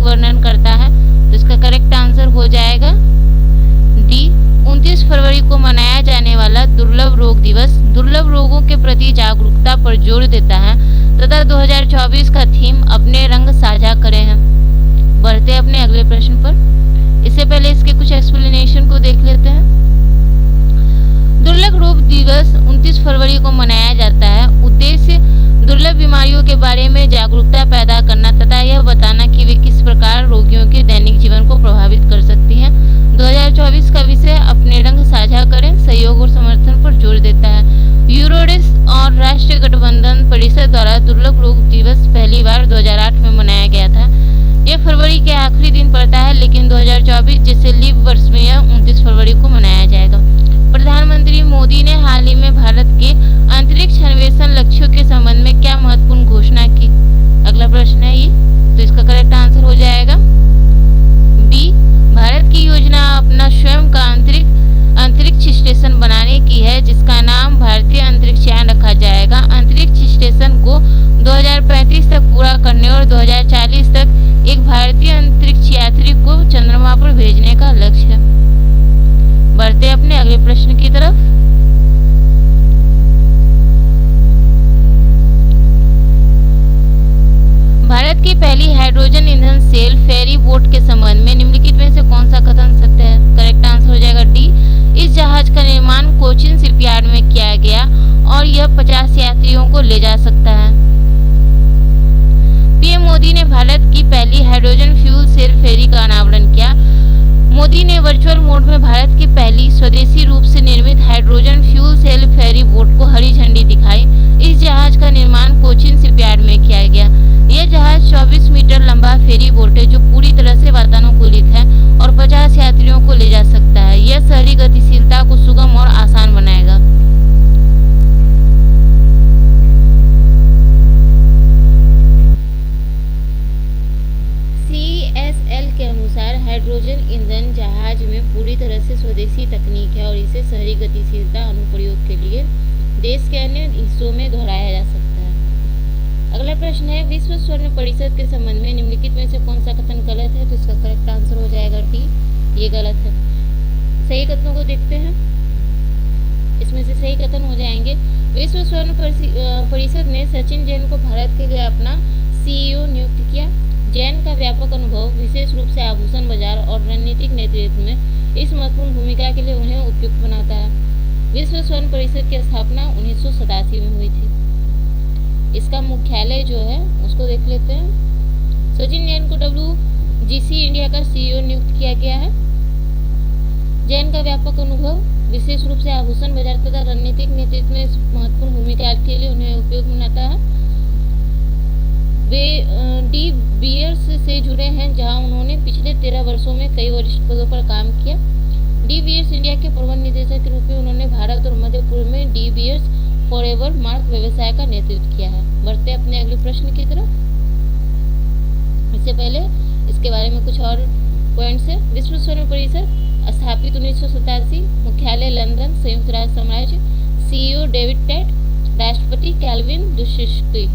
वर्णन करता है? तो इसका करेक्ट आंसर हो जाएगा डी। 29 फरवरी को मनाया जाने वाला दुर्लभ रोग दिवस दुर्लभ रोगों के प्रति जागरूकता पर जोर देता है तथा 2024 का थीम अपने रंग साझा करें है। बढ़ते हैं अपने अगले प्रश्न पर। इससे पहले इसके कुछ एक्सप्लेनेशन को देख लेते हैं। दुर्लभ रोग दिवस 29 फरवरी को मनाया जाता है। उद्देश्य दुर्लभ बीमारियों के बारे में जागरूकता पैदा करना तथा यह बताना कि वे किस प्रकार रोगियों के दैनिक जीवन को प्रभावित कर सकती हैं। 2024 का विषय अपने रंग साझा करें सहयोग और समर्थन पर जोर देता है। यूरोडेस और राष्ट्रीय गठबंधन परिषद द्वारा दुर्लभ रोग दिवस पहली बार 2008 में मनाया गया था। यह फरवरी के आखिरी दिन पड़ता है, लेकिन 2024 जैसे लीप वर्ष में यह 29 फरवरी को मनाया जाएगा। प्रधानमंत्री मोदी ने हाल ही में भारत के अंतरिक्ष अन्वेषण लक्ष्यों के संबंध में क्या महत्वपूर्ण घोषणा की? अगला प्रश्न है ये, तो इसका करेक्ट आंसर हो जाएगा बी। भारत की योजना अपना स्वयं का अंतरिक्ष स्टेशन बनाने की है, जिसका नाम भारतीय अंतरिक्ष यान रखा जाएगा। अंतरिक्ष स्टेशन को 2035 तक पूरा करने और 2040 तक एक भारतीय अंतरिक्ष यात्री को चंद्रमा पर भेजने का लक्ष्य है। बढ़ते अपने अगले प्रश्न की तरफ। भारत की पहली हाइड्रोजन ईंधन सेल फेरी बोट के संबंध में निम्नलिखित में से कौन सा कथन सत्य है? करेक्ट आंसर हो जाएगा डी। इस जहाज का निर्माण कोचिन शिपयार्ड में किया गया और यह 50 यात्रियों को ले जा सकता है। पीएम मोदी ने भारत की पहली हाइड्रोजन फ्यूल सेल फेरी का अनावरण किया। मोदी ने वर्चुअल मोड में भारत की पहली स्वदेशी रूप से निर्मित hydrogen fuel cell ferry boat को हरी झंडी दिखाई। इस जहाज का निर्माण कोचिन शिपयार्ड में किया गया। यह जहाज 24 मीटर लंबा फेरी बोट है जो पूरी तरह से वातानुकूलित है और 50 यात्रियों को ले जा सकता है। यह शहरी गतिशीलता को सुगम और आसान बनाएगा। CSL के अनुसार हाइड्रोजन ईंधन जहाज में पूरी तरह से स्वदेशी तकनीक है और इसे शहरी गतिशीलता अनुप्रयोग के लिए देश के अन्य हिस्सों में दोहराया जा सकता है। अगला प्रश्न है, विश्व स्वर्ण परिषद के संबंध में निम्नलिखित में से कौन सा कथन गलत है? तो इसका करेक्ट आंसर हो जाएगा डी। ये गलत है। सही कथनों को देखते हैं। इसमें से सही कथन हो जाएंगे, विश्व स्वर्ण परिषद ने सचिन जैन को भारत के लिए अपना CEO नियुक्त किया। जैन का व्यापक अनुभव विशेष रूप से आभूषण बाजार और रणनीतिक नेतृत्व में इस महत्वपूर्ण भूमिका के लिए उन्हें उपयुक्त बनाता है। विश्व स्वर्ण परिषद की स्थापना 1987 में हुई थी। इसका मुख्यालय जो है उसको देख लेते हैं। सचिन जैन को WGC इंडिया का CEO नियुक्त किया गया है। जैन का व्यापक अनुभव विशेष रूप से आभूषण बाजार तथा रणनीतिक नेतृत्व में महत्वपूर्ण भूमिका के लिए उन्हें उपयोग बनाता है। वे डी बीयर्स से जुड़े हैं, जहां उन्होंने पिछले 13 वर्षों में कई वरिष्ठ पदों पर काम किया। डी बीयर्स इंडिया के प्रबंध निदेशक के रूप में उन्होंने भारत और मध्य पूर्व में डी बीयर्स फॉरएवर मार्क व्यवसाय का नेतृत्व किया है। बढ़ते अपने अगले प्रश्न की तरफ। इससे पहले इसके बारे में कुछ और पॉइंट्स है। विश्व स्वर्ण परिषद स्थापित 1987, मुख्यालय लंदन, संयुक्त राज्य साम्राज्य। CEO डेविड टेट, राष्ट्रपति कैल्विन दुशिस्की।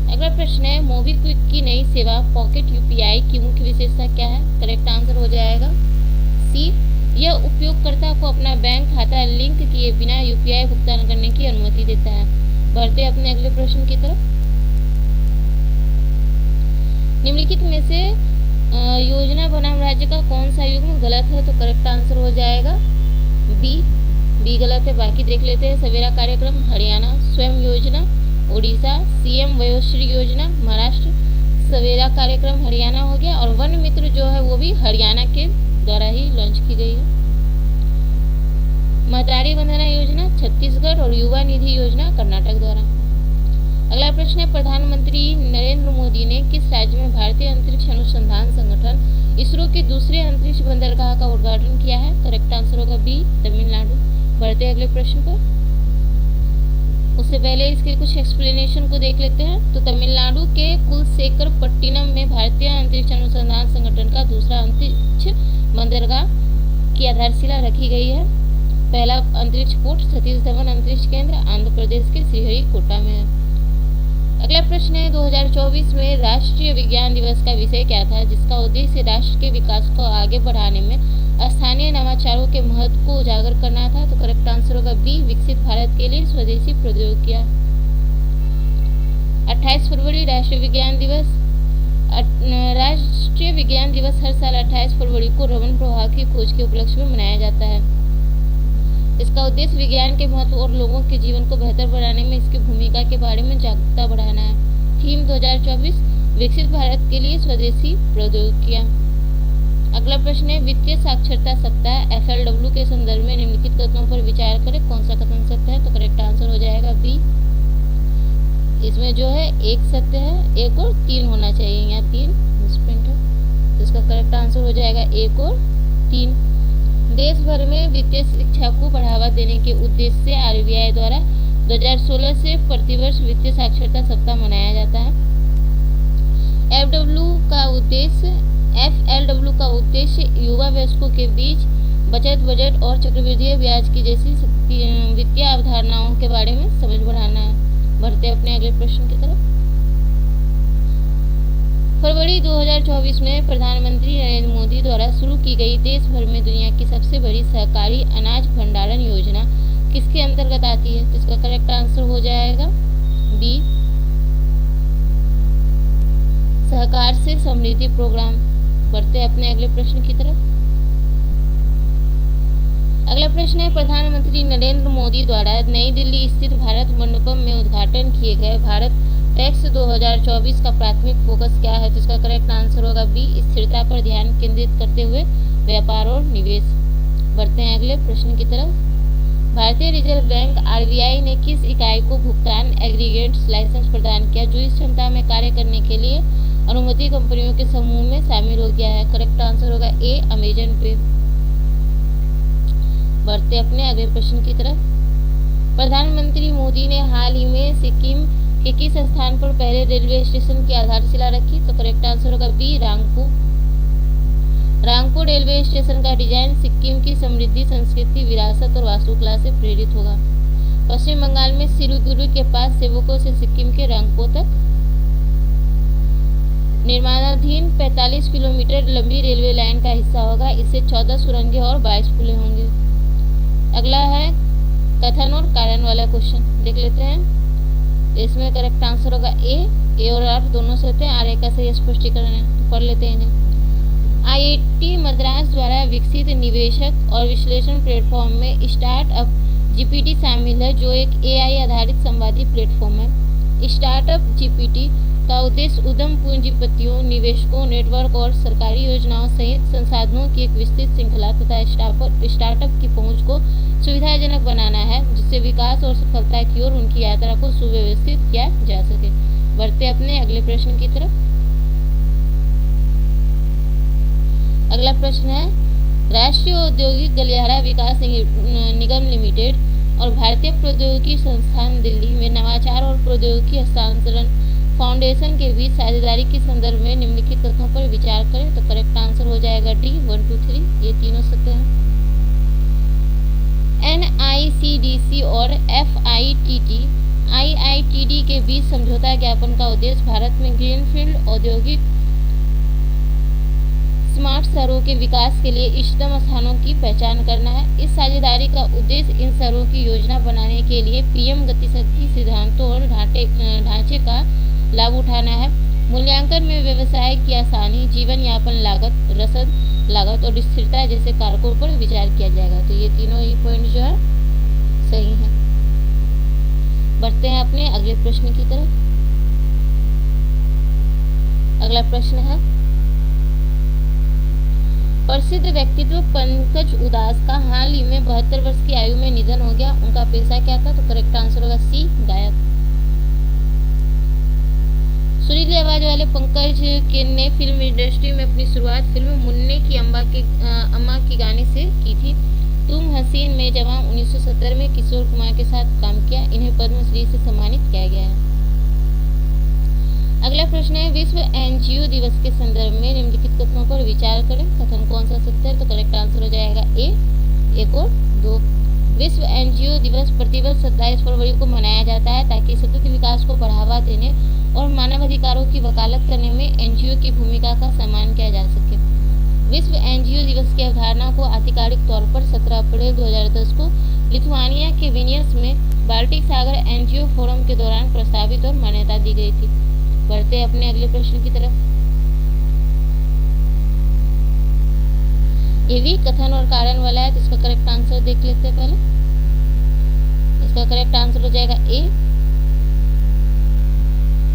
अगला प्रश्न है, मोबीक्विक की नई सेवा पॉकेट UPI की मुख्य विशेषता क्या है? करेक्ट आंसर हो जाएगा सी। यह उपयोगकर्ता को अपना बैंक खाता लिंक किए बिना UPI भुगतान करने की अनुमति देता है। बढ़ते अपने अगले प्रश्न की तरफ। निम्नलिखित में से योजना बनाम राज्य का कौन सा युग्म गलत है? तो करेक्ट आंसर हो जाएगा बी गलत है। बाकी देख लेते हैं। सवेरा कार्यक्रम हरियाणा, स्वयं योजना उड़ीसा, CM वयोश्री योजना महाराष्ट्र। सवेरा कार्यक्रम हरियाणा हो गया और वन मित्र जो है वो भी हरियाणा के द्वारा ही लॉन्च की गई है। महतारी वंदना योजना छत्तीसगढ़ और युवा निधि योजना कर्नाटक द्वारा। अगला प्रश्न है, प्रधानमंत्री नरेंद्र मोदी ने किस राज्य में भारतीय अंतरिक्ष अनुसंधान संगठन इसरो के दूसरे अंतरिक्ष बंदरगाह का उद्घाटन किया है? करेक्ट आंसर होगा बी, तमिलनाडु। बढ़ते अगले प्रश्न पर। उससे पहले इसके कुछ एक्सप्लेनेशन को देख लेते हैं। तो तमिलनाडु के कुलशेखरपट्टिनम में भारतीय अंतरिक्ष अनुसंधान संगठन का दूसरा अंतरिक्ष बंदरगाह की आधारशिला रखी गई है। पहला अंतरिक्ष पोर्ट सतीश धवन अंतरिक्ष केंद्र आंध्र प्रदेश के श्रीहरिकोटा में है। अगला प्रश्न है 2024 में राष्ट्रीय विज्ञान दिवस का विषय क्या था, जिसका उद्देश्य राष्ट्र के विकास को आगे बढ़ाने में स्थानीय नवाचारों के महत्व को उजागर करना था। तो करेक्ट आंसर होगा बी, विकसित भारत के लिए स्वदेशी प्रौद्योगिकियां। 28 फरवरी राष्ट्रीय विज्ञान दिवस। राष्ट्रीय विज्ञान दिवस हर साल 28 फरवरी को रमन प्रवाह की खोज के उपलक्ष्य में मनाया जाता है। इसका उद्देश्य विज्ञान के महत्व और लोगों के जीवन को बेहतर बनाने में इसकी भूमिका के बारे में जागरूकता बढ़ाना है। थीम 2024 विकसित भारत के लिए स्वदेशी प्रौद्योगिकियां। अगला प्रश्न है वित्तीय साक्षरता सप्ताह FLW के संदर्भ में निम्नलिखित कथनों पर विचार करें। कौन सा कथन सत्य है? तो करेक्ट आंसर हो जाएगा बी। इसमें जो है एक सत्य है, एक और तीन होना चाहिए, यहाँ तीन मिसप्रिंट है, तो इसका करेक्ट आंसर हो जाएगा एक और तीन। देश भर में वित्तीय शिक्षा को बढ़ावा देने के उद्देश्य से RBI द्वारा 2016 से प्रतिवर्ष वित्तीय साक्षरता सप्ताह मनाया जाता है। FLW का उद्देश्य युवा वयस्कों के बीच बचत, बजट और चक्रवृद्धि ब्याज की जैसी वित्तीय अवधारणाओं के बारे में समझ बढ़ाना है। बढ़ते अपने अगले प्रश्न की तरफ। फरवरी 2024 में प्रधानमंत्री नरेंद्र मोदी द्वारा शुरू की गई देश भर में दुनिया की सबसे बड़ी सहकारी अनाज भंडारण योजना किसके अंतर्गत आती है? तो इसका करेक्ट आंसर हो जाएगा बी, सहकार से समृद्धि प्रोग्राम। बढ़ते अपने अगले प्रश्न की तरफ। अगला प्रश्न है प्रधानमंत्री नरेंद्र मोदी द्वारा नई दिल्ली स्थित भारत मंडपम में उद्घाटन किए गए भारत टैक्स 2024 का प्राथमिक फोकस क्या है? तो इसका करेक्ट आंसर होगा बी, स्थिरता पर ध्यान केंद्रित करते हुए व्यापार और निवेश। बढ़ते हैं अगले प्रश्न की तरफ। भारतीय रिजर्व बैंक RBI ने किस इकाई को भुगतान एग्रीगेट्स लाइसेंस प्रदान किया जो इस क्षमता में कार्य करने के लिए अनुमति कंपनियों के समूह में शामिल हो गया है? करेक्ट आंसर होगा ए, अमेजन पे। बढ़ते अपने अगले प्रश्न की तरफ। प्रधानमंत्री मोदी ने हाल ही में सिक्किम के किस स्थान पर पहले रेलवे स्टेशन की आधारशिला रखी? तो करेक्ट आंसर होगा B, Rangpur. Rangpur railway station का डिजाइन सिक्किम की समृद्धि, संस्कृति, विरासत और वास्तुकला से प्रेरित होगा। पश्चिम बंगाल में सिलीगुड़ी के पास सेवकों से सिक्किम के रांगपुर तक निर्माणाधीन 45 किलोमीटर लंबी रेलवे लाइन का हिस्सा होगा। इससे 14 सुरंगें और 22 पुलें होंगे। अगला है कथन और कारण वाला क्वेश्चन, देख लेते हैं। इसमें करेक्ट आंसर होगा ए और आर दोनों सत्य हैं। आर का सही स्पष्टीकरण है, तो पढ़ लेते हैं इन्हें। IIT मद्रास द्वारा विकसित निवेशक और विश्लेषण प्लेटफॉर्म में स्टार्टअप GPT शामिल है, जो एक AI आधारित संवादी प्लेटफॉर्म है। स्टार्टअप GPT का उद्देश्य उद्यम पूंजीपतियों, निवेशकों, नेटवर्क और सरकारी योजनाओं सहित संसाधनों की एक विस्तृत श्रृंखला तथा स्टार्टअप की पहुंच को सुविधाजनक बनाना है, जिससे विकास और सफलता की ओर उनकी यात्रा को सुव्यवस्थित किया जा सके। बढ़ते अपने अगले प्रश्न की तरफ। अगला प्रश्न है राष्ट्रीय औद्योगिक गलियारा विकास निगम लिमिटेड और भारतीय प्रौद्योगिकी संस्थान दिल्ली में नवाचार और प्रौद्योगिकी हस्तांतरण फाउंडेशन के बीच साझेदारी के संदर्भ में निम्नलिखित तथ्यों पर विचार करें। तो करेक्ट आंसर हो जाएगा डी, 1, 2, 3, ये तीनों सत्य हैं। NICDC और IITD के बीच समझौता ज्ञापन का उद्देश्य भारत में ग्रीनफील्ड औद्योगिक स्मार्ट शहरों के विकास के लिए इष्टतम स्थानों की पहचान करना है। इस साझेदारी का उद्देश्य इन शहरों की योजना बनाने के लिए PM गतिशक्ति सिद्धांतों और ढांचे का लाभ उठाना है। मूल्यांकन में व्यवसाय की आसानी, जीवन यापन लागत, रसद लागत और स्थिरता जैसे कारकों पर विचार किया जाएगा। तो ये तीनों ही पॉइंट जो है सही है। बढ़ते हैं अपने अगले प्रश्न की तरफ। अगला प्रश्न है प्रसिद्ध व्यक्तित्व पंकज उदास का हाल ही में 72 वर्ष की आयु में निधन हो गया। उनका पेशा क्या था? तो करेक्ट आंसर होगा सी, गायक। सुरीली आवाज वाले पंकज ने फिल्म इंडस्ट्री में अपनी शुरुआत फिल्म मुन्ने की अम्मा की गाने से की थी। तुम हसीन में जवां 1970 में किशोर कुमार के साथ काम किया। इन्हें पद्मश्री से सम्मानित किया गया है। अगला प्रश्न है विश्व NGO दिवस के संदर्भ में निम्नलिखित कथनों पर विचार करें। कथन कौन सा सत्य है? तो करेक्ट आंसर हो जाएगा ए, 1 और 2। विश्व एनजीओ दिवस प्रतिवर्ष 27 फरवरी को मनाया जाता है ताकि सतत विकास को बढ़ावा देने और मानव अधिकारों की वकालत करने में एनजीओ की भूमिका का सम्मान किया जा सके। विश्व एनजीओ दिवस की अवधारणा को आधिकारिक तौर पर 17 अप्रैल 2010 को लिथुआनिया के विनियस में बाल्टिक सागर एनजीओ फोरम के दौरान प्रस्तावित और मान्यता दी गई थी। बढ़ते अपने अगले प्रश्न की तरफ। ये भी कथन और कारण वाला है, तो इसका करेक्ट आंसर देख लेते हैं पहले। इसका करेक्ट आंसर हो जाएगा ए।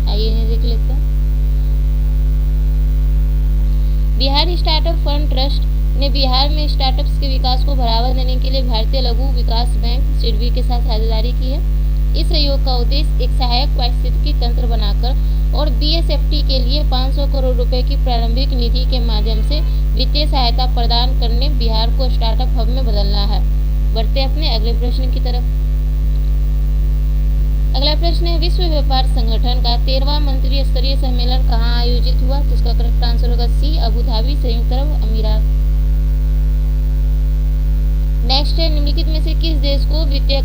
आइए इन्हें देख लेते हैं। बिहार स्टार्टअप फंड ट्रस्ट ने बिहार में स्टार्टअप्स के विकास को बढ़ावा देने के लिए भारतीय लघु विकास बैंक सिडबी के साथ साझेदारी की है। इस सहयोग का उद्देश्य एक सहायक पारिस्थितिकी तंत्र बनाकर और बीएसएफटी के लिए 500 करोड़ रुपए की प्रारंभिक निधि के माध्यम से वित्तीय सहायता प्रदान करने बिहार को स्टार्टअप हब में बदलना है। बढ़ते अपने अगले प्रश्न की तरफ। अगला प्रश्न है, विश्व व्यापार संगठन का 13वां मंत्रिस्तरीय स्तरीय सम्मेलन कहाँ आयोजित हुआ? तो इसका करेक्ट आंसर होगा सी, अबू धाबी, संयुक्त अरब अमीरात। नेक्स्ट है, निम्नलिखित में से किस देश को वित्तीय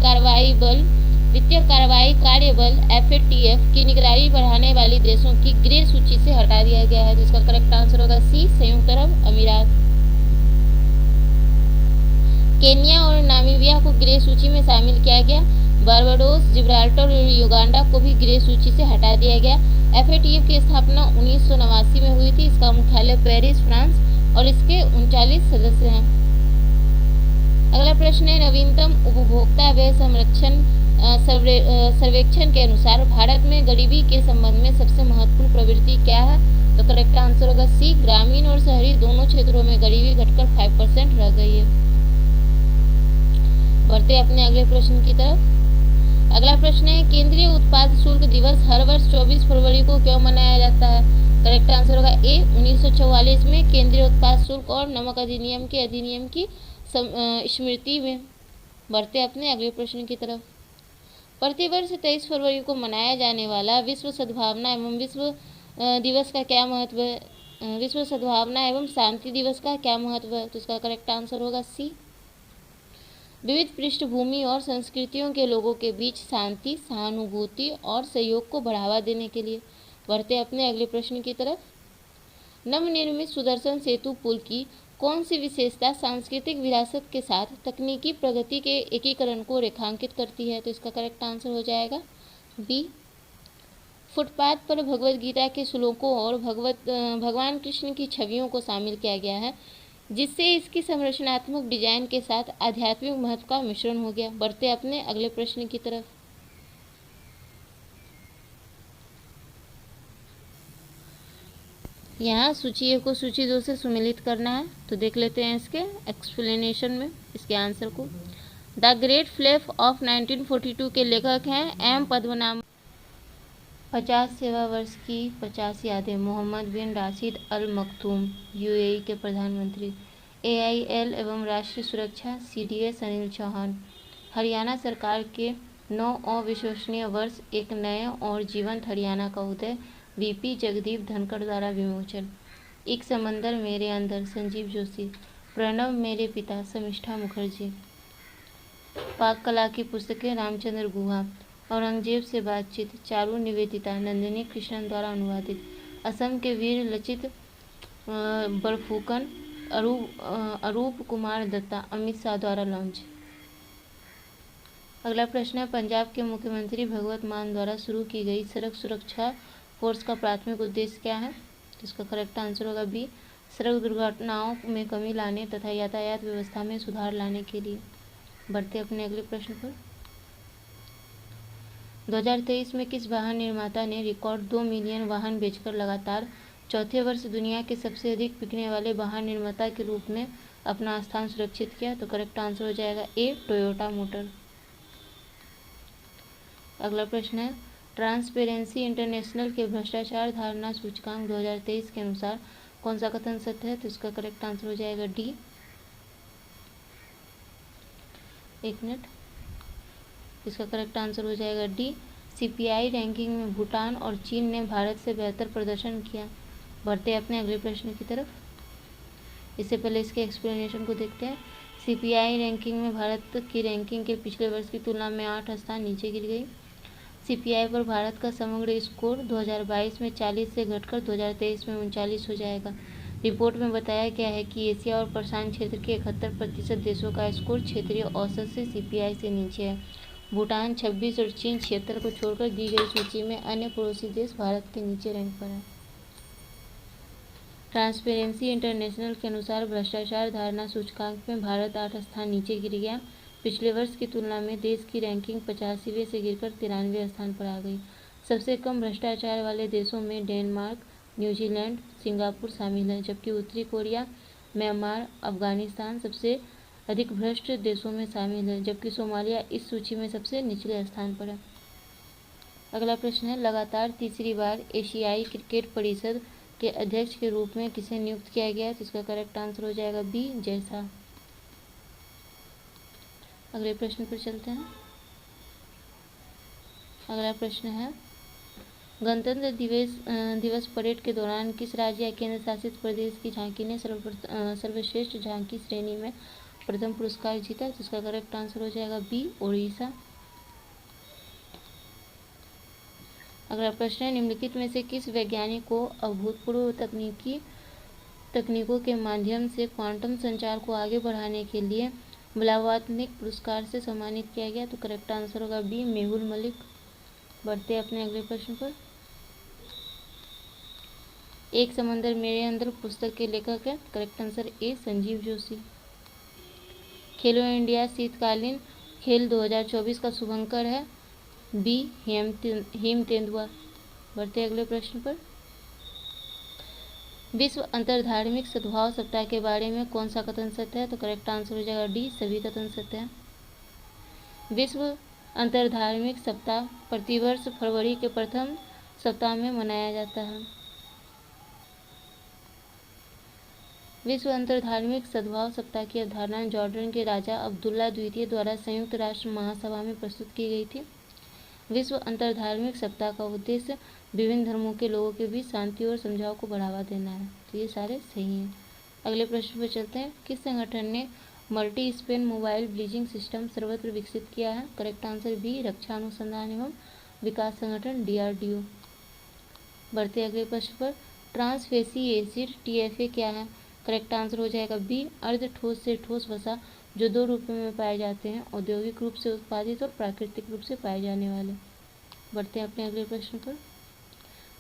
कार्रवाई कार्यबल एफएटीएफ की निगरानी बढ़ाने वाली देशों की ग्रे सूची से हटा दिया गया है? जिसका करेक्ट आंसर होगा सी, संयुक्त अरब अमीरात। केन्या और नामीबिया को ग्रे सूची में शामिल किया गया। बारबाडोस, जिब्राल्टर और युगांडा को भी ग्रे सूची से हटा दिया गया। एफएटीएफ की स्थापना 1989 में हुई थी। इसका मुख्यालय पेरिस, फ्रांस और इसके 39 सदस्य हैं। अगला प्रश्न है, नवीनतम उपभोक्ता व्यय संरक्षण सर्वेक्षण के अनुसार भारत में गरीबी के संबंध में सबसे महत्वपूर्ण प्रवृत्ति क्या है? तो करेक्ट आंसर होगा सी, ग्रामीण और शहरी दोनों क्षेत्रों में गरीबी घटकर 5% रह गई है। बढ़ते अपने अगले प्रश्न की तरफ। अगला प्रश्न है, केंद्रीय उत्पाद शुल्क दिवस हर वर्ष 24 फरवरी को क्यों मनाया जाता है? करेक्ट आंसर होगा ए, 1944 में केंद्रीय उत्पाद शुल्क और नमक अधिनियम की स्मृति में। बढ़ते अपने अगले प्रश्न की तरफ। प्रतिवर्ष 23 फरवरी को मनाया जाने वाला विश्व सद्भावना एवं दिवस का क्या महत्व है? विश्व सद्भावना एवं शांति दिवस का क्या महत्व है? तो इसका करेक्ट आंसर होगा सी, विविध पृष्ठभूमि और संस्कृतियों के लोगों के बीच शांति, सहानुभूति और सहयोग को बढ़ावा देने के लिए। बढ़ते अपने अगले प्रश्न की तरफ। नवनिर्मित सुदर्शन सेतु पुल की कौन सी विशेषता सांस्कृतिक विरासत के साथ तकनीकी प्रगति के एकीकरण को रेखांकित करती है? तो इसका करेक्ट आंसर हो जाएगा बी, फुटपाथ पर भगवद गीता के श्लोकों और भगवान कृष्ण की छवियों को शामिल किया गया है, जिससे इसकी संरचनात्मक डिजाइन के साथ आध्यात्मिक महत्व का मिश्रण हो गया। बढ़ते अपने अगले प्रश्न की तरफ। यहाँ सूची 1 को सूची 2 से सुमेलित करना है, तो देख लेते हैं इसके एक्सप्लेनेशन में इसके आंसर को। द ग्रेट फ्लेफ ऑफ 1942 के लेखक हैं एम पद्मनाभ। 50 सेवा वर्ष की 50 यादें। मोहम्मद बिन राशिद अल मखदूम, यूएई के प्रधानमंत्री। एआईएल एवं राष्ट्रीय सुरक्षा, सीडीएस अनिल चौहान। हरियाणा सरकार के 9 अविश्वसनीय वर्ष, एक नए और जीवंत हरियाणा का उदय, वीपी जगदीप धनखड़ द्वारा विमोचन। एक समंदर मेरे अंदर, संजीव जोशी। प्रणव मेरे पिता, शर्मिष्ठा मुखर्जी। पाक कला की पुस्तकें, रामचंद्र गुहा। औरंगजेब से बातचीत, चारू निवेदिता, नंदिनी कृष्णन द्वारा अनुवादित। असम के वीर लचित बड़फुकन, अरूप कुमार दत्ता, अमित शाह द्वारा लॉन्च। अगला प्रश्न है, पंजाब के मुख्यमंत्री भगवत मान द्वारा शुरू की गई सड़क सुरक्षा फोर्स का प्राथमिक उद्देश्य क्या है? तो इसका करेक्ट आंसर होगा बी, सड़क दुर्घटनाओं में कमी लाने तथा यातायात व्यवस्था में सुधार लाने के लिए। बढ़ते अपने अगले प्रश्न पर। 2023 में किस वाहन निर्माता ने रिकॉर्ड 2 मिलियन वाहन बेचकर लगातार चौथे वर्ष दुनिया के सबसे अधिक बिकने वाले वाहन निर्माता के रूप में अपना स्थान सुरक्षित किया? तो करेक्ट आंसर हो जाएगा ए, टोयोटा मोटर। अगला प्रश्न है, ट्रांसपेरेंसी इंटरनेशनल के भ्रष्टाचार धारणा सूचकांक 2023 के अनुसार कौन सा कथन सत्य है? तो इसका करेक्ट आंसर हो जाएगा डी। एक मिनट, इसका करेक्ट आंसर हो जाएगा डी। सीपीआई रैंकिंग में भूटान और चीन ने भारत से बेहतर प्रदर्शन किया। बढ़ते अपने अगले प्रश्न की तरफ। इससे पहले इसके एक्सप्लेनेशन को देखते हैं। सीपीआई रैंकिंग में भारत की रैंकिंग के पिछले वर्ष की तुलना में 8 स्थान नीचे गिर गई। सीपीआई पर भारत का समग्र स्कोर 2022 में 40 से घटकर 2023 में 39 हो जाएगा। रिपोर्ट में बताया गया है कि एशिया और प्रशांत क्षेत्र के 71% देशों का स्कोर क्षेत्रीय औसत से सीपीआई से नीचे है। भूटान 26 और चीन 76 को छोड़कर दी गई सूची में अन्य पड़ोसी देश भारत के नीचे रैंक पर है। ट्रांसपेरेंसी इंटरनेशनल के अनुसार भ्रष्टाचार धारणा सूचकांक में भारत 8 स्थान नीचे गिर गया। पिछले वर्ष की तुलना में देश की रैंकिंग 85वें से गिरकर 93वें स्थान पर आ गई। सबसे कम भ्रष्टाचार वाले देशों में डेनमार्क, न्यूजीलैंड, सिंगापुर शामिल हैं, जबकि उत्तरी कोरिया, म्यांमार, अफगानिस्तान सबसे अधिक भ्रष्ट देशों में शामिल है, जबकि सोमालिया इस सूची में सबसे निचले स्थान पर है। अगला प्रश्न है, लगातार तीसरी बार एशियाई क्रिकेट परिषद के अध्यक्ष के रूप में किसे नियुक्त किया गया है? तो इसका करेक्ट आंसर हो जाएगा बी, जय शाह। अगले प्रश्न पर चलते हैं। अगला प्रश्न है, गणतंत्र दिवस परेड के दौरान किस राज्य या केंद्र शासित प्रदेश की झांकी ने सर्वश्रेष्ठ झांकी श्रेणी में प्रथम पुरस्कार जीता? तो इसका करेक्ट आंसर हो जाएगा बी, ओडिशा। अगला प्रश्न है, निम्नलिखित में से किस वैज्ञानिक को अभूतपूर्व तकनीकों के माध्यम से क्वांटम संचार को आगे बढ़ाने के लिए ब्लावात्निक पुरस्कार से सम्मानित किया गया? तो करेक्ट आंसर होगा बी, मेहुल मलिक। बढ़ते हैं अपने अगले प्रश्न पर। एक समंदर मेरे अंदर पुस्तक के लेखक है? Correct answer A, Sanjeev Joshi. Khelo India शीतकालीन खेल 2024 का शुभंकर है? बी, हेम तेंदुआ। बढ़ते अगले प्रश्न पर। विश्व अंतर्धार्मिक सद्भाव सप्ताह के बारे में कौन सा कथन सत्य है? तो करेक्ट आंसर हो जाएगा डी, सभी कथन सत्य है। विश्व अंतर्धार्मिक सप्ताह प्रतिवर्ष फरवरी के प्रथम सप्ताह में मनाया जाता है। विश्व अंतर्धार्मिक सद्भाव सप्ताह की अवधारणा जॉर्डन के राजा अब्दुल्ला द्वितीय द्वारा संयुक्त राष्ट्र महासभा में प्रस्तुत की गई थी। विश्व अंतर्धार्मिक सप्ताह का उद्देश्य विभिन्न धर्मों के लोगों के बीच शांति और समझाव को बढ़ावा देना है। तो ये सारे सही हैं। अगले प्रश्न पर चलते हैं। किस संगठन ने multi Spain mobile bleaching system सर्वत्र विकसित किया है? करेक्ट आंसर बी, रक्षा अनुसंधान एवं विकास संगठन DRDO। बढ़ते अगले प्रश्न पर। ट्रांस फैटी एसिड TFA क्या है? करेक्ट आंसर हो जाएगा बी, अर्ध ठोस से ठोस वसा जो 2 रूपों में पाए जाते हैं, औद्योगिक रूप से उत्पादित और प्राकृतिक रूप से पाए जाने वाले। बढ़ते हैं अपने अगले प्रश्न पर।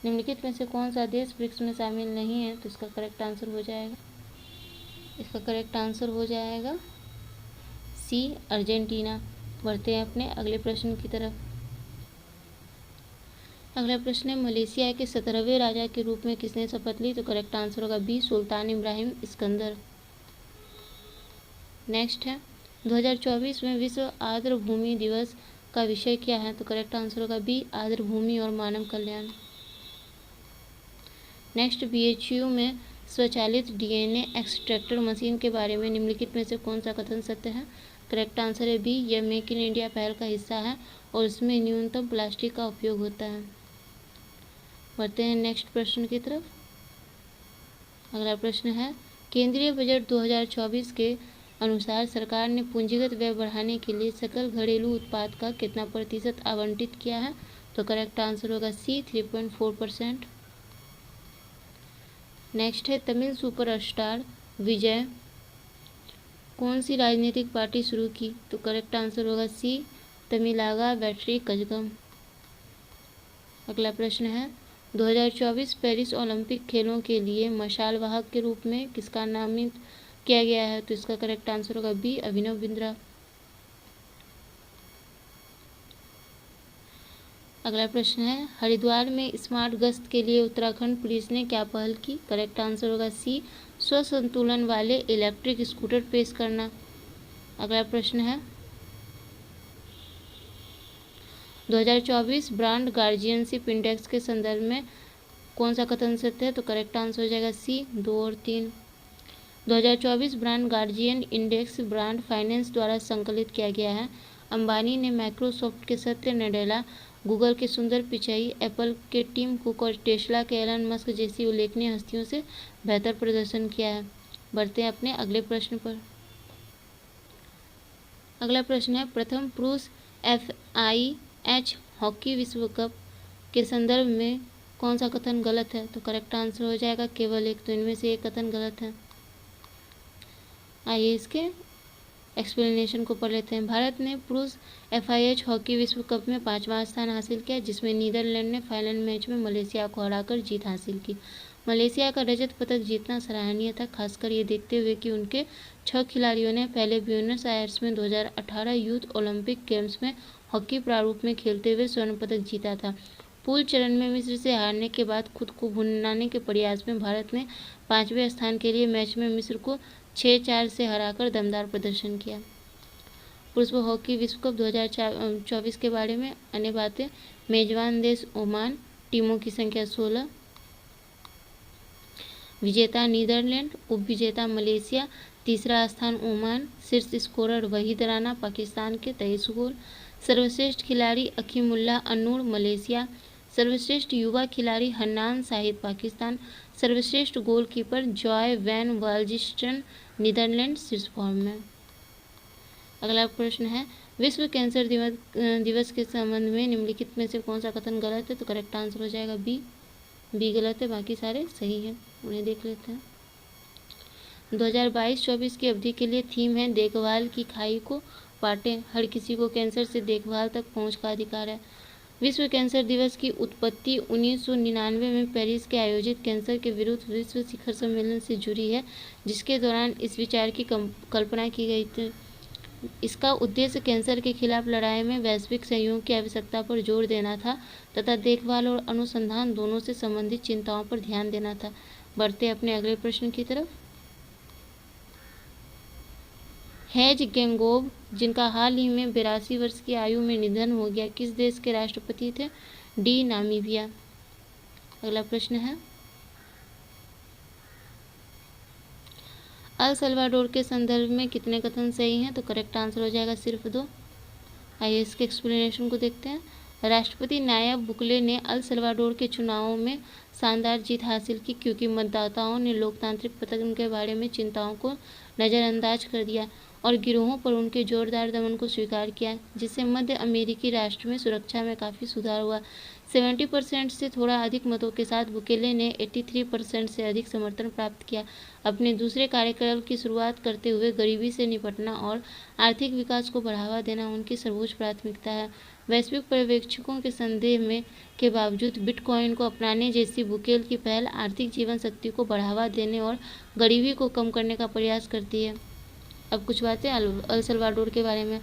निम्नलिखित में से कौन सा देश ब्रिक्स में शामिल नहीं है? तो इसका करेक्ट आंसर हो जाएगा सी, अर्जेंटीना। बढ़ते हैं अपने अगले प्रश्न की तरफ। अगला प्रश्न है, मलेशिया के 17वें राजा के रूप में किसने शपथ ली? तो करेक्ट आंसर होगा बी, सुल्तान इब्राहिम इस्कंदर। नेक्स्ट है, 2024 में विश्व आर्द्र भूमि दिवस का विषय क्या है? तो करेक्ट आंसर होगा बी, आर्द्र भूमि और मानव कल्याण। नेक्स्ट, BHU में स्वचालित DNA एक्सट्रैक्टर मशीन के बारे में निम्नलिखित में से कौन सा कथन सत्य है? करेक्ट आंसर है बी, यह मेक इन इंडिया पहल का हिस्सा है और इसमें न्यूनतम प्लास्टिक का उपयोग होता है। बढ़ते हैं नेक्स्ट प्रश्न की तरफ। अगला प्रश्न है, केंद्रीय बजट 2024 के अनुसार सरकार ने पूंजीगत व्यय बढ़ाने के लिए सकल घरेलू उत्पाद का कितना प्रतिशत आवंटित किया है? तो करेक्ट आंसर होगा सी, 3.4%। नेक्स्ट है, तमिल सुपरस्टार विजय कौन सी राजनीतिक पार्टी शुरू की? तो करेक्ट आंसर होगा सी, तमिलागा बैटरी कजगम। अगला प्रश्न है, 2024 पेरिस ओलंपिक खेलों के लिए मशाल वाहक के रूप में किसका नामित किया गया है? तो इसका करेक्ट आंसर होगा बी, अभिनव बिंद्रा। अगला प्रश्न है, हरिद्वार में स्मार्ट गश्त के लिए उत्तराखंड पुलिस ने क्या पहल की? करेक्ट आंसर होगा सी, स्वसंतुलन वाले इलेक्ट्रिक स्कूटर पेश करना। अगला प्रश्न है, 2024 ब्रांड गार्जियनशिप इंडेक्स के संदर्भ में कौन सा कथन सत्य है? तो करेक्ट आंसर हो जाएगा सी, 2 और 3। 2024 brand guardian index brand finance द्वारा संकलित किया गया है। अंबानी ने माइक्रोसॉफ्ट के सत्य नडेला, गूगल के सुंदर पिचाई, एप्पल के टिम कुक और टेस्ला के एलन मस्क जैसी उल्लेखनीय हस्तियों से बेहतर प्रदर्शन किया है। बढ़ते हैं अपने अगले प्रश्न पर। अगला प्रश्न है, प्रथम पुरुष FIH हॉकी विश्व कप के संदर्भ में कौन सा कथन गलत है? तो करेक्ट आंसर हो जाएगा केवल एक। तो इनमें से एक कथन गलत है। आइए इसके एक्सप्लेनेशन को पढ़ लेते हैं। भारत ने पुरुष FIH हॉकी विश्व कप में 5वां स्थान हासिल किया, जिसमें नीदरलैंड ने फाइनल मैच में मलेशिया को हराकर जीत हासिल की। मलेशिया का रजत पदक जीतना सराहनीय था, खासकर ये देखते हुए कि उनके 6 खिलाड़ियों ने पहले ब्यूनस आयर्स में 2018 यूथ ओलंपिक गेम्स में हॉकी प्रारूप में खेलते हुए स्वर्ण पदक जीता था। पूल चरण में मिस्र से हारने के बाद खुद को भुनाने के प्रयास में भारत ने 5वें स्थान के लिए मैच में मिस्र को 6-4 से हराकर दमदार प्रदर्शन किया। पुरुष हॉकी विश्व कप 2024 के बारे में अन्य बातें। मेजबान देश ओमान, टीमों की संख्या 16, विजेता नीदरलैंड, उपविजेता मलेशिया, तीसरा स्थान ओमान, शीर्ष स्कोरर वहीद राना पाकिस्तान के 23 गोल, सर्वश्रेष्ठ खिलाड़ी अकीमुल्लाह अन्नूर मलेशिया, सर्वश्रेष्ठ युवा खिलाड़ी हन्नान साहिद पाकिस्तान, सर्वश्रेष्ठ गोलकीपर जॉय वैन वाल्जिस्टन नीदरलैंड शीर्ष फॉर्म में। अगला प्रश्न है, विश्व कैंसर दिवस के संबंध में निम्नलिखित में से कौन सा कथन गलत है? तो करेक्ट आंसर हो जाएगा बी गलत है, बाकी सारे सही हैं। उन्हें देख लेते हैं। 2022-24 की अवधि के लिए थीम है देखभाल की खाई को पाटें, हर किसी को कैंसर से देखभाल तक पहुंच का अधिकार है। विश्व कैंसर दिवस की उत्पत्ति 1999 में पेरिस के आयोजित कैंसर के विरुद्ध विश्व शिखर सम्मेलन से जुड़ी है, जिसके दौरान इस विचार की कल्पना की गई थी। इसका उद्देश्य कैंसर के खिलाफ लड़ाई में वैश्विक सहयोग की आवश्यकता पर जोर देना था तथा देखभाल और अनुसंधान दोनों से संबंधित चिंताओं पर ध्यान देना था। बढ़ते अपने अगले प्रश्न की तरफ। हेज गेंगोब, जिनका हाल ही में 82 वर्ष की आयु में निधन हो गया, किस देश के राष्ट्रपति थे? D Namibia. अगला प्रश्न है, अल सल्वाडोर के संदर्भ में कितने कथन सही हैं? तो करेक्ट आंसर हो जाएगा सिर्फ 2। आइए इसके एक्सप्लेनेशन को देखते हैं। राष्ट्रपति नायब बुकले ने अल सल्वाडोर के चुनावों में शानदार जीत हासिल की, क्योंकि मतदाताओं ने लोकतांत्रिक पतन के बारे में चिंताओं को नज़रअंदाज कर दिया और गिरोहों पर उनके जोरदार दमन को स्वीकार किया, जिससे मध्य अमेरिकी राष्ट्र में सुरक्षा में काफ़ी सुधार हुआ। 70% से थोड़ा अधिक मतों के साथ बुकेले ने 83% से अधिक समर्थन प्राप्त किया। अपने दूसरे कार्यकाल की शुरुआत करते हुए गरीबी से निपटना और आर्थिक विकास को बढ़ावा देना उनकी सर्वोच्च प्राथमिकता है। वैश्विक पर्यवेक्षकों के संदेह में के बावजूद बिटकॉइन को अपनाने जैसी बुकेल की पहल आर्थिक जीवन शक्ति को बढ़ावा देने और गरीबी को कम करने का प्रयास करती है। अब कुछ बातें अल सल्वाडोर के बारे में।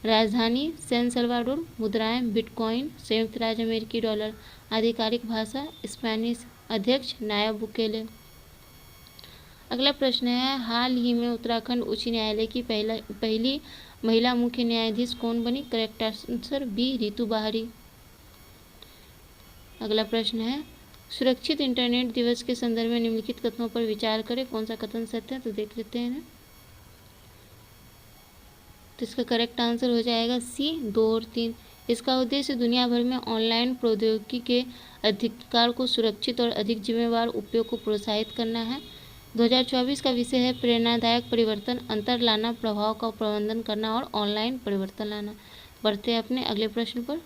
राजधानी सैन सल्वाडोर, मुद्राएं बिटकॉइन, संयुक्त राज्य अमेरिकी डॉलर, आधिकारिक भाषा स्पेनिश, अध्यक्ष नायब बुकेले। अगला प्रश्न है, हाल ही में उत्तराखंड उच्च न्यायालय की पहली महिला मुख्य न्यायाधीश कौन बनी? करेक्ट आंसर बी रितु बाहरी। अगला प्रश्न है, सुरक्षित इंटरनेट दिवस के संदर्भ में निम्नलिखित कथनों पर विचार करें, कौन सा कथन सत्य है? तो देख लेते हैं। तो इसका करेक्ट आंसर हो जाएगा सी 2 और 3। इसका उद्देश्य दुनिया भर में ऑनलाइन प्रौद्योगिकी के अधिकार को सुरक्षित और अधिक जिम्मेवार उपयोग को प्रोत्साहित करना है। 2024 का विषय है प्रेरणादायक परिवर्तन, अंतर लाना, प्रभाव का प्रबंधन करना और ऑनलाइन परिवर्तन लाना। बढ़ते हैं अपने अगले प्रश्न पर।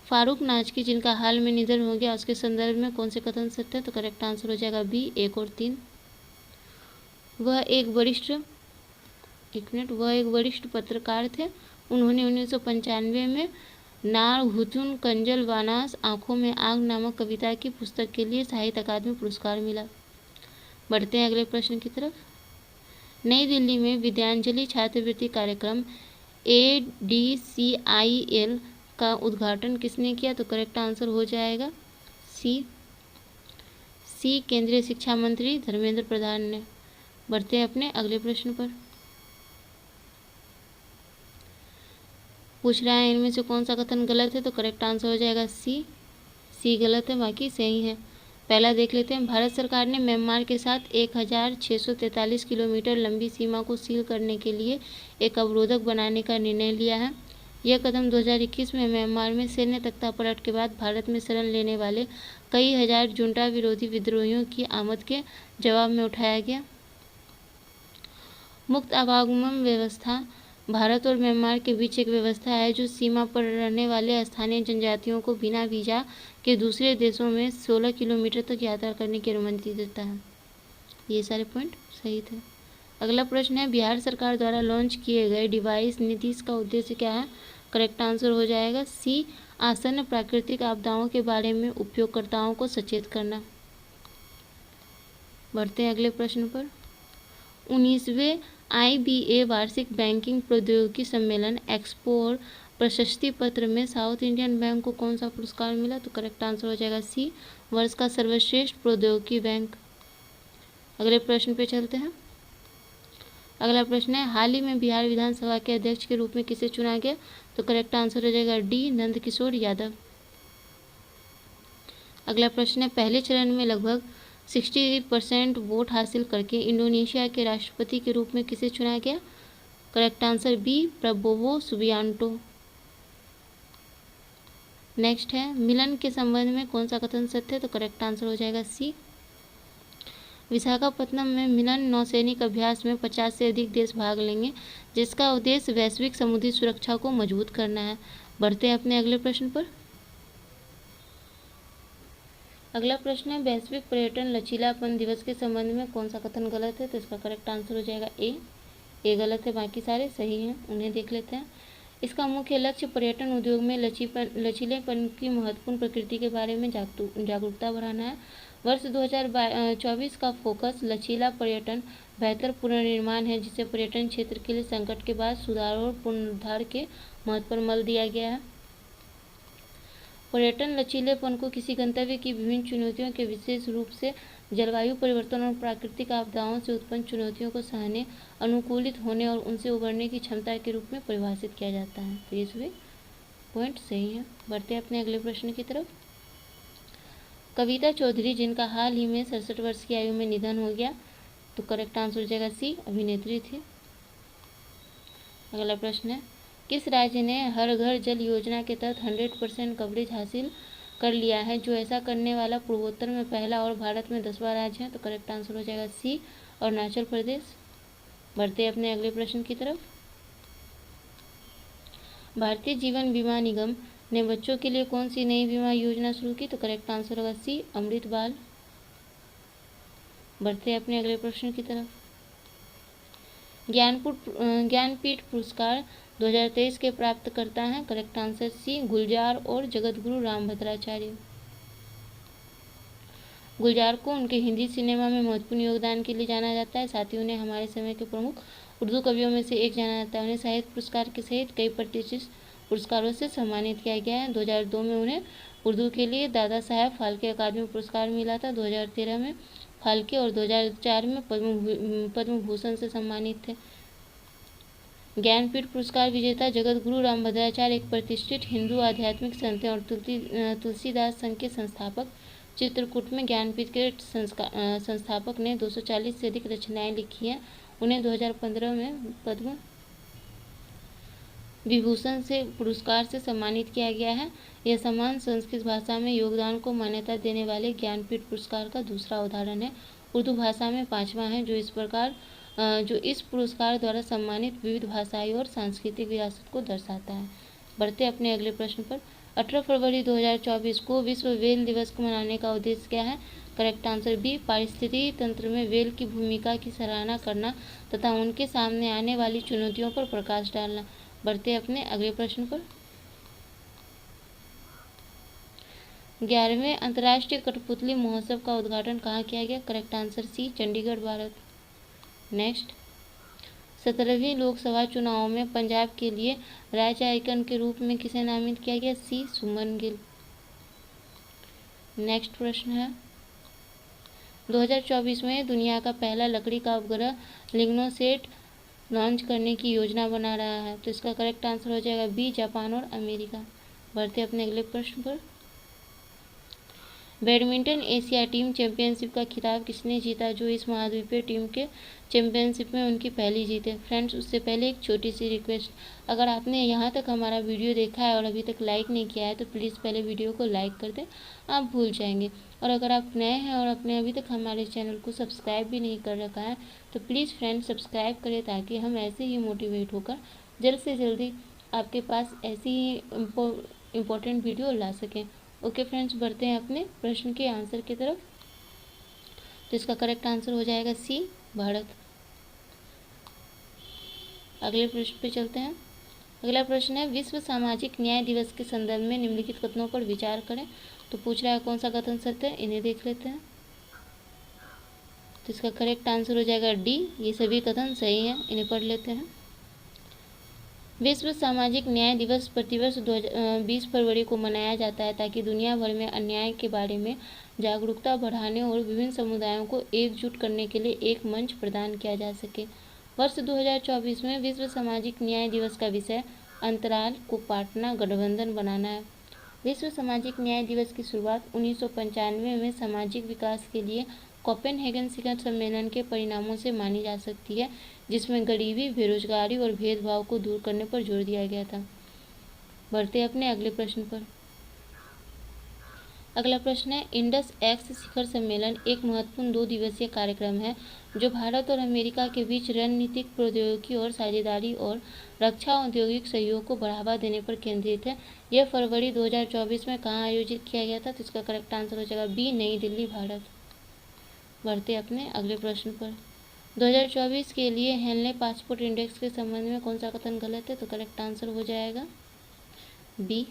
फारूक नाजकी, जिनका हाल में निधन हो गया, उसके संदर्भ में कौन से कथन सत्य है? तो करेक्ट आंसर हो जाएगा बी 1 और 3। वह एक वरिष्ठ पत्रकार थे। उन्होंने 1995 में नारहुतुन कंजल वानास आंखों में आग नामक कविता की पुस्तक के लिए साहित्य अकादमी पुरस्कार मिला। बढ़ते हैं अगले प्रश्न की तरफ। नई दिल्ली में विद्यांजलि छात्रवृत्ति कार्यक्रम ADCIL का उद्घाटन किसने किया? तो करेक्ट आंसर हो जाएगा सी केंद्रीय शिक्षा मंत्री धर्मेंद्र प्रधान ने। बढ़ते हैं अपने अगले प्रश्न पर। पूछ रहा है इनमें से कौन सा कथन गलत है? तो करेक्ट आंसर हो जाएगा सी गलत है, बाकी सही है। पहला देख लेते हैं। भारत सरकार ने म्यांमार के साथ 1643 किलोमीटर लंबी सीमा को सील करने के लिए एक अवरोधक बनाने का निर्णय लिया है। यह कदम 2021 में म्यांमार में सैन्य तख्तापलट के बाद भारत में शरण लेने वाले कई हजार जुंटा विरोधी विद्रोहियों की आमद के जवाब में उठाया गया। मुक्त आवागमन व्यवस्था भारत और म्यांमार के बीच एक व्यवस्था है जो सीमा पर रहने वाले स्थानीय जनजातियों को बिना वीज़ा के दूसरे देशों में 16 किलोमीटर तक यात्रा करने की अनुमति देता है। ये सारे पॉइंट सही थे। अगला प्रश्न है, बिहार सरकार द्वारा लॉन्च किए गए डिवाइस नीतीश का उद्देश्य क्या है? करेक्ट आंसर हो जाएगा सी, आसन्न प्राकृतिक आपदाओं के बारे में उपयोगकर्ताओं को सचेत करना। बढ़ते हैं अगले प्रश्न पर। 19वें IBA वार्षिक बैंकिंग प्रौद्योगिकी सम्मेलन एक्सपो और प्रशस्ति पत्र में साउथ इंडियन बैंक को कौन सा पुरस्कार मिला? तो करेक्ट आंसर हो जाएगा सी, वर्ष का सर्वश्रेष्ठ प्रौद्योगिकी बैंक। अगले प्रश्न पे चलते हैं। अगला प्रश्न है, हाल ही में बिहार विधानसभा के अध्यक्ष के रूप में किसे चुना गया? तो करेक्ट आंसर हो जाएगा डी, नंद किशोर यादव। अगला प्रश्न है, पहले चरण में लगभग 60% वोट हासिल करके इंडोनेशिया के राष्ट्रपति के रूप में किसे चुना गया? Correct answer B, Prabowo Subianto. Next है, मिलन के संबंध में कौन सा कथन सत्य है? तो करेक्ट आंसर हो जाएगा सी, विशाखापत्तनम में मिलन नौसैनिक अभ्यास में 50 से अधिक देश भाग लेंगे, जिसका उद्देश्य वैश्विक समुद्री सुरक्षा को मजबूत करना है। बढ़ते हैं अपने अगले प्रश्न पर। अगला प्रश्न है, वैश्विक पर्यटन लचीलापन दिवस के संबंध में कौन सा कथन गलत है? तो इसका करेक्ट आंसर हो जाएगा ए गलत है, बाकी सारे सही हैं, उन्हें देख लेते हैं। इसका मुख्य लक्ष्य पर्यटन उद्योग में लचीलेपन की महत्वपूर्ण प्रकृति के बारे में जागरूकता बढ़ाना है। वर्ष 2024 का फोकस लचीला पर्यटन, बेहतर पुनर्निर्माण है, जिसे पर्यटन क्षेत्र के लिए संकट के बाद सुधार और पुनरुद्धार के महत्व पर बल दिया गया है। पर्यटन लचीलेपन को किसी गंतव्य की विभिन्न चुनौतियों के, विशेष रूप से जलवायु परिवर्तन और प्राकृतिक आपदाओं से उत्पन्न चुनौतियों को सहने, अनुकूलित होने और उनसे उबरने की क्षमता के रूप में परिभाषित किया जाता है। तो ये सभी पॉइंट सही है। बढ़ते हैं अपने अगले प्रश्न की तरफ। कविता चौधरी, जिनका हाल ही में 67 वर्ष की आयु में निधन हो गया, तो करेक्ट आंसर हो जाएगा सी, अभिनेत्री थी। अगला प्रश्न है, किस राज्य ने हर घर जल योजना के तहत 100% कवरेज हासिल कर लिया है? जो ऐसा करने वाला पूर्वोत्तर में पहला और भारत में 10वां राज्य है। तो करेक्ट आंसर हो जाएगा सी, अरुणाचल प्रदेश। बढ़ते हैं अपने अगले प्रश्न की तरफ। भारतीय जीवन बीमा निगम ने बच्चों के लिए कौन सी नई बीमा योजना शुरू की? तो करेक्ट आंसर होगा सी, अमृत बाल। बढ़ते हैं अपने अगले प्रश्न की तरफ। ज्ञानपीठ पुरस्कार 2023 के प्राप्तकर्ता हैं? करेक्ट आंसर सी, गुलजार और जगतगुरु रामभद्राचार्य। गुलजार को उनके हिंदी सिनेमा में महत्वपूर्ण योगदान के लिए जाना जाता है, साथ ही उन्हें हमारे समय के प्रमुख उर्दू कवियों में से एक जाना जाता है। उन्हें साहित्य पुरस्कार के सहित कई प्रतिष्ठित पुरस्कारों से सम्मानित किया गया है। 2002 में उन्हें उर्दू के लिए दादा साहब फाल्के अकादमी पुरस्कार मिला था। 2013 में फाल्के और 2004 में पद्म भूषण से सम्मानित थे। ज्ञानपीठ पुरस्कार विजेता जगतगुरु रामभद्राचार्य एक प्रतिष्ठित हिंदू आध्यात्मिक संत हैं और तुलसीदास संघ के संस्थापक। चित्रकूट में ज्ञानपीठ के संस्थापक ने 240 से अधिक रचनाएं लिखी हैं। उन्हें 2015 में पद्म विभूषण से पुरस्कार से सम्मानित किया गया है। यह सम्मान संस्कृत भाषा में योगदान को मान्यता देने वाले ज्ञानपीठ पुरस्कार का दूसरा उदाहरण है। उर्दू भाषा में 5वां है, जो इस पुरस्कार द्वारा सम्मानित विविध भाषाई और सांस्कृतिक विरासत को दर्शाता है। बढ़ते अपने अगले प्रश्न पर। 18 फरवरी 2024 को विश्व व्हेल दिवस को मनाने का उद्देश्य क्या है? करेक्ट आंसर बी, पारिस्थितिकी तंत्र में व्हेल की भूमिका की सराहना करना तथा उनके सामने आने वाली चुनौतियों पर प्रकाश डालना। बढ़ते अपने अगले प्रश्न पर। 11वें अंतर्राष्ट्रीय कठपुतली महोत्सव का उद्घाटन कहाँ किया गया? Correct answer C, Chandigarh, Bharat. Next, 17वीं लोकसभा चुनाव में पंजाब के लिए राज्य आइकन के रूप में किसे नामित किया गया? सी, सुमन गिल। नेक्स्ट प्रश्न है, 2024 में दुनिया का पहला लकड़ी का उपग्रह लिग्नोसेट लॉन्च करने की योजना बना रहा है। तो इसका करेक्ट आंसर हो जाएगा बी, जापान और अमेरिका। बढ़ते अपने अगले प्रश्न पर। बैडमिंटन एशिया टीम चैंपियनशिप का खिताब किसने जीता, जो इस महाद्वीपीय टीम के चैंपियनशिप में उनकी पहली जीत है। फ्रेंड्स, उससे पहले एक छोटी सी रिक्वेस्ट, अगर आपने यहाँ तक हमारा वीडियो देखा है और अभी तक लाइक नहीं किया है तो प्लीज़ पहले वीडियो को लाइक कर दें, आप भूल जाएंगे। और अगर आप नए हैं और आपने अभी तक हमारे चैनल को सब्सक्राइब भी नहीं कर रखा है तो प्लीज़ फ्रेंड्स सब्सक्राइब करें, ताकि हम ऐसे ही मोटिवेट होकर जल्द से जल्दी आपके पास ऐसी ही इम्पोर्टेंट वीडियो ला सकें। ओके फ्रेंड्स, बढ़ते हैं अपने प्रश्न के आंसर की तरफ। तो इसका करेक्ट आंसर हो जाएगा सी, भारत। अगले प्रश्न पे चलते हैं। अगला प्रश्न है, विश्व सामाजिक न्याय दिवस के संदर्भ में निम्नलिखित कथनों पर विचार करें। तो पूछ रहा है कौन सा कथन सत्य है, इन्हें देख लेते हैं। तो इसका करेक्ट आंसर हो जाएगा डी, ये सभी कथन सही हैं, इन्हें पढ़ लेते हैं। विश्व सामाजिक न्याय दिवस प्रतिवर्ष 20 फरवरी को मनाया जाता है ताकि दुनिया भर में अन्याय के बारे में जागरूकता बढ़ाने और विभिन्न समुदायों को एकजुट करने के लिए एक मंच प्रदान किया जा सके। वर्ष 2024 में विश्व सामाजिक न्याय दिवस का विषय अंतराल को पाटना गठबंधन बनाना है। विश्व सामाजिक न्याय दिवस की शुरुआत 1995 में सामाजिक विकास के लिए कोपेनहेगन शिखर सम्मेलन के परिणामों से मानी जा सकती है, जिसमें गरीबी, बेरोजगारी और भेदभाव को दूर करने पर जोर दिया गया था। बढ़ते अपने अगले प्रश्न पर। अगला प्रश्न है, इंडस एक्स शिखर सम्मेलन एक महत्वपूर्ण 2 दिवसीय कार्यक्रम है जो भारत और अमेरिका के बीच रणनीतिक, प्रौद्योगिकी और साझेदारी और रक्षा औद्योगिक सहयोग को बढ़ावा देने पर केंद्रित है। यह फरवरी 2024 में कहाँ आयोजित किया गया था? तो इसका करेक्ट आंसर हो जाएगा बी, नई दिल्ली, भारत। बढ़ते अपने अगले प्रश्न पर। 2024 के लिए हेनले पासपोर्ट इंडेक्स के संबंध में कौन सा कथन गलत है? तो करेक्ट आंसर हो जाएगा बी।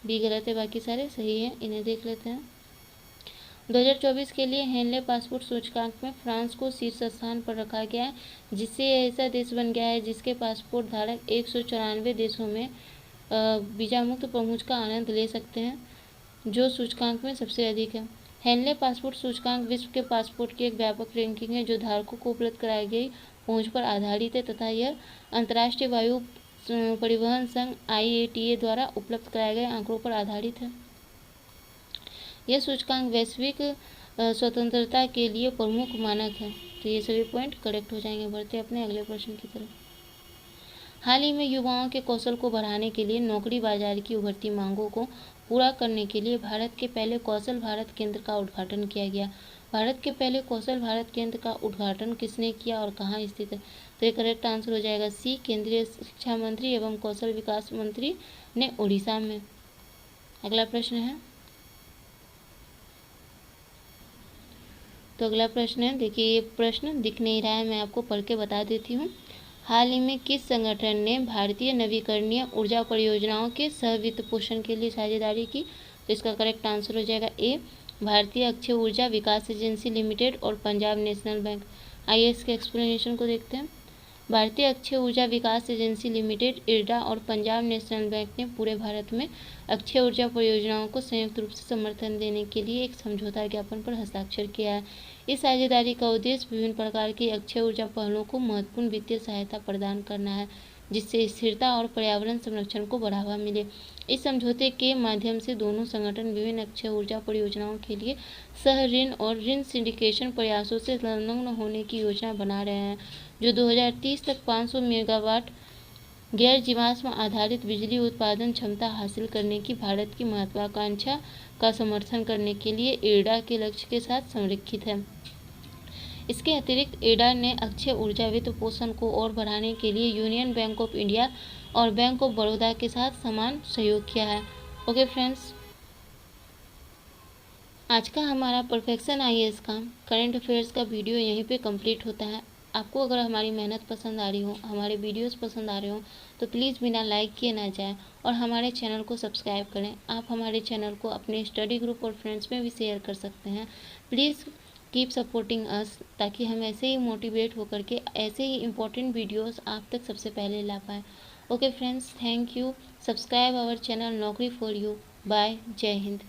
बी गलत है, बाकी सारे सही हैं, इन्हें देख लेते हैं। 2024 के लिए हेनले पासपोर्ट सूचकांक में फ्रांस को शीर्ष स्थान पर रखा गया है, जिससे यह ऐसा देश बन गया है जिसके पासपोर्ट धारक 194 देशों में वीजा मुक्त पहुंच का आनंद ले सकते हैं, जो सूचकांक में सबसे अधिक है। हेनले पासपोर्ट सूचकांक विश्व के पासपोर्ट की एक व्यापक रैंकिंग है जो धारकों को उपलब्ध कराई गई पहुंच पर आधारित है तथा यह अंतर्राष्ट्रीय वायु परिवहन संघ IATA द्वारा उपलब्ध कराए गए आंकड़ों पर आधारित है। यह सूचकांक वैश्विक स्वतंत्रता के लिए प्रमुख मानक है। तो ये सभी पॉइंट करेक्ट हो जाएंगे। बढ़ते अपने अगले प्रश्न की तरफ। हाल ही में युवाओं के कौशल को बढ़ाने के लिए नौकरी बाजार की उभरती मांगों को पूरा करने के लिए भारत के पहले कौशल भारत केंद्र का उद्घाटन किया गया। भारत के पहले कौशल भारत केंद्र का उद्घाटन किसने किया और कहाँ स्थित है? तो ये करेक्ट आंसर हो जाएगा सी, केंद्रीय शिक्षा मंत्री एवं कौशल विकास मंत्री ने उड़ीसा में। अगला प्रश्न है, तो अगला प्रश्न है, देखिए ये प्रश्न दिख नहीं रहा है, मैं आपको पढ़ के बता देती हूँ। हाल ही में किस संगठन ने भारतीय नवीकरणीय ऊर्जा परियोजनाओं के सह वित्त पोषण के लिए साझेदारी की? तो इसका करेक्ट आंसर हो जाएगा ए, भारतीय अक्षय ऊर्जा विकास एजेंसी लिमिटेड और पंजाब नेशनल बैंक। आइए इसके एक्सप्लेनेशन को देखते हैं। भारतीय अक्षय ऊर्जा विकास एजेंसी लिमिटेड, इरडा और पंजाब नेशनल बैंक ने पूरे भारत में अक्षय ऊर्जा परियोजनाओं को संयुक्त रूप से समर्थन देने के लिए एक समझौता ज्ञापन पर हस्ताक्षर किया है। इस साझेदारी का उद्देश्य विभिन्न प्रकार की अक्षय ऊर्जा पहलों को महत्वपूर्ण वित्तीय सहायता प्रदान करना है, जिससे स्थिरता और पर्यावरण संरक्षण को बढ़ावा मिले। इस समझौते के माध्यम से दोनों संगठन विभिन्न अक्षय ऊर्जा परियोजनाओं के लिए सह ऋण और ऋण सिंडिकेशन प्रयासों से संलग्न होने की योजना बना रहे हैं, जो 2030 तक 500 मेगावाट गैर जीवाश्म आधारित बिजली उत्पादन क्षमता हासिल करने की भारत की महत्वाकांक्षा का समर्थन करने के लिए इरडा के लक्ष्य के साथ संरेखित है। इसके अतिरिक्त इरडा ने अक्षय ऊर्जा वित्त पोषण को और बढ़ाने के लिए यूनियन बैंक ऑफ इंडिया और बैंक ऑफ बड़ौदा के साथ समान सहयोग किया है। ओके फ्रेंड्स, आज का हमारा परफेक्शन IAS का करंट अफेयर्स का वीडियो यहीं पे कंप्लीट होता है। आपको अगर हमारी मेहनत पसंद आ रही हो, हमारे वीडियोस पसंद आ रहे हो, तो प्लीज़ बिना लाइक किए ना जाएं और हमारे चैनल को सब्सक्राइब करें। आप हमारे चैनल को अपने स्टडी ग्रुप और फ्रेंड्स में भी शेयर कर सकते हैं। प्लीज़ कीप सपोर्टिंग अस, ताकि हम ऐसे ही मोटिवेट होकर के ऐसे ही इम्पोर्टेंट वीडियोस आप तक सबसे पहले ला पाएँ। Okay friends, thank you. Subscribe our channel Naukri for you. Bye, जय हिंद।